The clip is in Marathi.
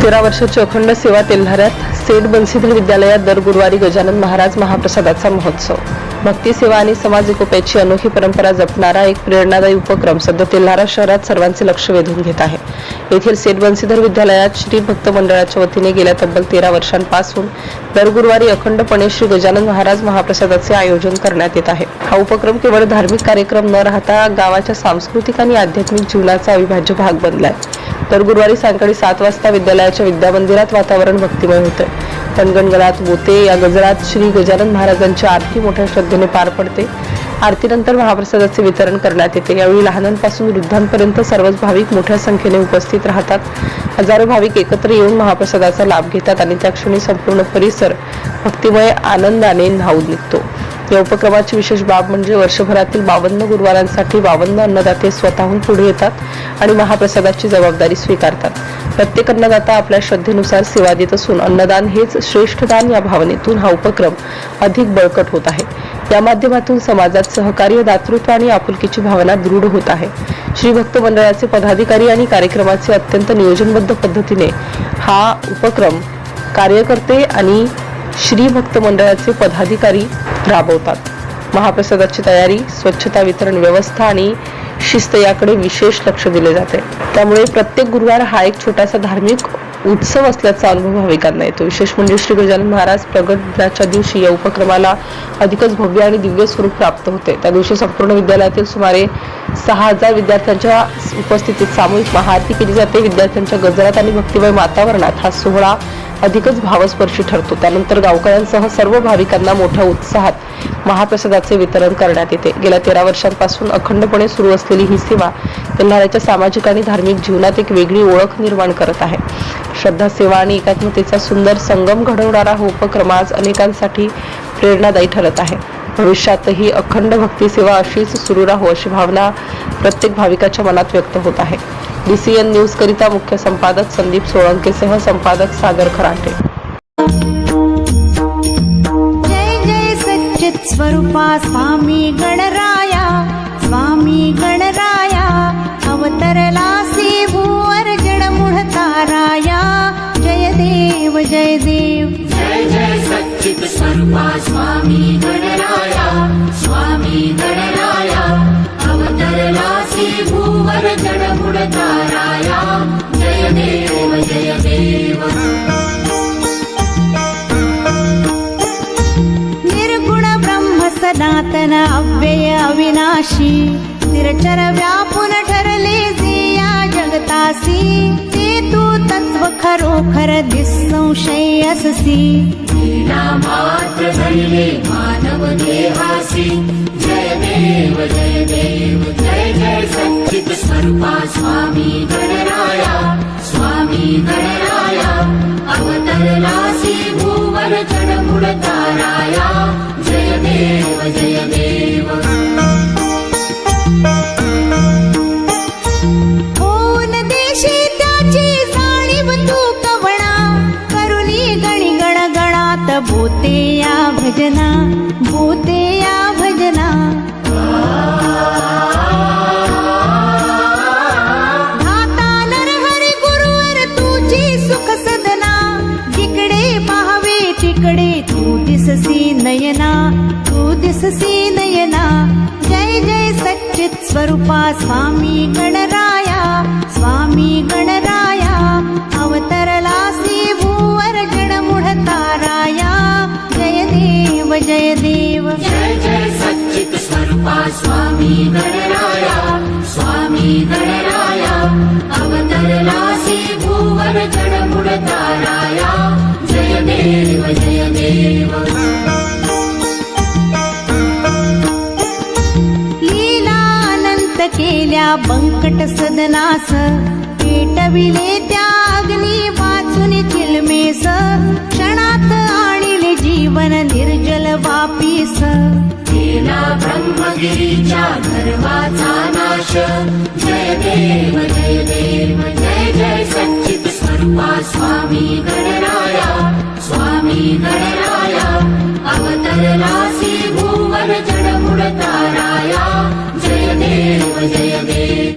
13 वर्षाची अखंड सेवा तेल्हाऱ्यात सेठ बन्सीधर विद्यालयात दर गुरुवारी गजानन महाराज महाप्रसादाचा महोत्सव। भक्ती सेवा आणि समाज एकोप्याची अनोखी परंपरा जपणारा एक प्रेरणादायी उपक्रम सध्या तेल्हारा शहरात सर्वांचे लक्ष वेधून घेत आहे। येथील सेठ बन्सीधर विद्यालयात श्री भक्त मंडळाच्या वतीने गेल्या तब्बल 13 वर्षांपासून दर गुरुवारी अखंडपणे श्री गजानन महाराज महाप्रसादाचे आयोजन करण्यात येत आहे। हा उपक्रम केवळ धार्मिक कार्यक्रम न राहता गावाच्या सांस्कृतिक आणि आध्यात्मिक जीवनाचा अविभाज्य भाग बनलाय। दर गुरुवारी सायंकाळी 7 वाजता विद्यालयाच्या विद्यामंदिरात वातावरण भक्तिमय होते। गणगणात बोते या गजरात श्री गजानन महाराजांची आरती मोठ्या श्रद्धेने पार पडते। आरतीनंतर महाप्रसादाचे वितरण करण्यात येते। यावेळी लहानांपासून वृद्धांपर्यंत सर्वच भाविक मोठ्या संख्येने उपस्थित राहतात। हजारो भाविक एकत्र येऊन महाप्रसादाचा लाभ घेतात आणि त्या क्षणी संपूर्ण परिसर भक्तिमय आनंदाने न्हाऊन निघतो। या उपक्रमाची विशेष बाब म्हणजे वर्षभरातील 52 गुरुवारांसाठी 52 अन्नदाते स्वतःहून पुढे येतात आणि महाप्रसादाची जबाबदारी स्वीकारतात। प्रत्येक अन्नदाता आपल्या श्रद्धेनुसार सेवा देत असून अन्नदान हेच श्रेष्ठ दान या भावनेतून हा उपक्रम अधिक बळकट होत आहे। या माध्यमातून समाजात सहकार्य, दातृत्व आणि आपुलकीची भावना दृढ होत आहे। श्री भक्त मंडळाचे पदाधिकारी आणि कार्यक्रमाचे अत्यंत नियोजनबद्ध पद्धतीने हा उपक्रम कार्यकर्ते आणि श्री भक्त मंडळाचे पदाधिकारी राबवतात। महाप्रसादाची तयारी, स्वच्छता, वितरण व्यवस्था आणि शिस्त याकडे विशेष लक्ष दिले जाते। त्यामुळे प्रत्येक गुरुवार हा एक छोटासा धार्मिक उत्सव असल्याचा अनुभव भाविकांना येतो। विशेष म्हणजे श्री गजानन महाराज प्रगट दिनाच्या दिवशी या उपक्रमाला अधिकच भव्य आणि दिव्य स्वरूप प्राप्त होते। त्या दिवशी संपूर्ण विद्यालयातील सुमारे 6000 विद्यार्थ्यांच्या उपस्थितीत सामूहिक महाआरती केली जाते। विद्यार्थ्यांच्या गजरात आणि भक्तिमय वातावरणात हा सोहळा अधिकच भावस्पर्शी ठरतो। त्यानंतर गावकऱ्यांसह सर्व भाविकांना मोठ्या उत्साहात महाप्रसादाचे वितरण करण्यात येते। गेल्या 13 वर्षांपासून अखंडपणे सुरू असलेली ही सेवा तेल्हाराच्या सामाजिक आणि धार्मिक जीवनात एक वेगळी ओळख निर्माण करत आहे। श्रद्धा, सेवा आणि एकात्मतेचा सुंदर संगम घडवणारा हा उपक्रम आज अनेकांसाठी प्रेरणादायी ठरत आहे। भविष्यातही अखंड भक्ती सेवा अशीच सुरू राहो अशी भावना प्रत्येक भाविकाच्या मनात व्यक्त होत आहे। DCN न्यूज करिता मुख्य संपादक संदीप सोळंकेसह संपादक सागर खराटे। जय जय सच्चित स्वरूपा स्वामी गणराया, स्वामी गणराया अवतरलासी भूवर जडमुढ ताराया। जय देव जय देव, जय जय सच्चित स्वरूपा स्वामी गणराया, स्वामी गणराया अवतरलासी भूवर जडमुढ ताराया। जय देव जय देव, निर्गुण ब्रह्म सनातन अव्यय अविनाशी, स्थिरचर व्यापून ठरले जे या जगतासी। ते तू तत्व खरोखर निसंशय अससी, लीला मात्र धरिले मानव देहासी। जय देव जय देव, जय जय सच्चित स्वरूपा स्वामी गणराया, स्वामी गणराया अवतरलासी भूवर जडमुढ ताराया। जय देव जय देव, होऊन देशी त्याची जाणीव तू कवणा, करुणी गणी गण गणात बोते या भजना, बोते या भजना। धाता नरहरी गुरुवर तुझी सुख सदना, जिकडे पाहावे तिकडे तू दिससी नयना, तू दिससी नयना। जय जय सच्चित स्वरूपा स्वामी गणराया, स्वामी गणराया अवतरलासी भूवर जडमुढ ताराया। जय देव जय देव, जय जय सच्चित स्वरूपा स्वामी गणराया, स्वामी गणराया अवतरलासी भूवर जडमुढ ताराया। जय देव जय देव, लीला अनंत केल्या बंकट सदनास, पेटविले त्या अग्नी वाचून चिलमेस। क्षणात आणिले जीवन निर्जल वापीस, केला ब्रह्मगिरीच्या गर्वाचा नाश। जय देव जय देव, जय जय सच्चित स्वरूपा स्वामी गणराया, स्वामी गणराया अवतरलासी भूवर जडमुढ ताराया। जय देव जय देव।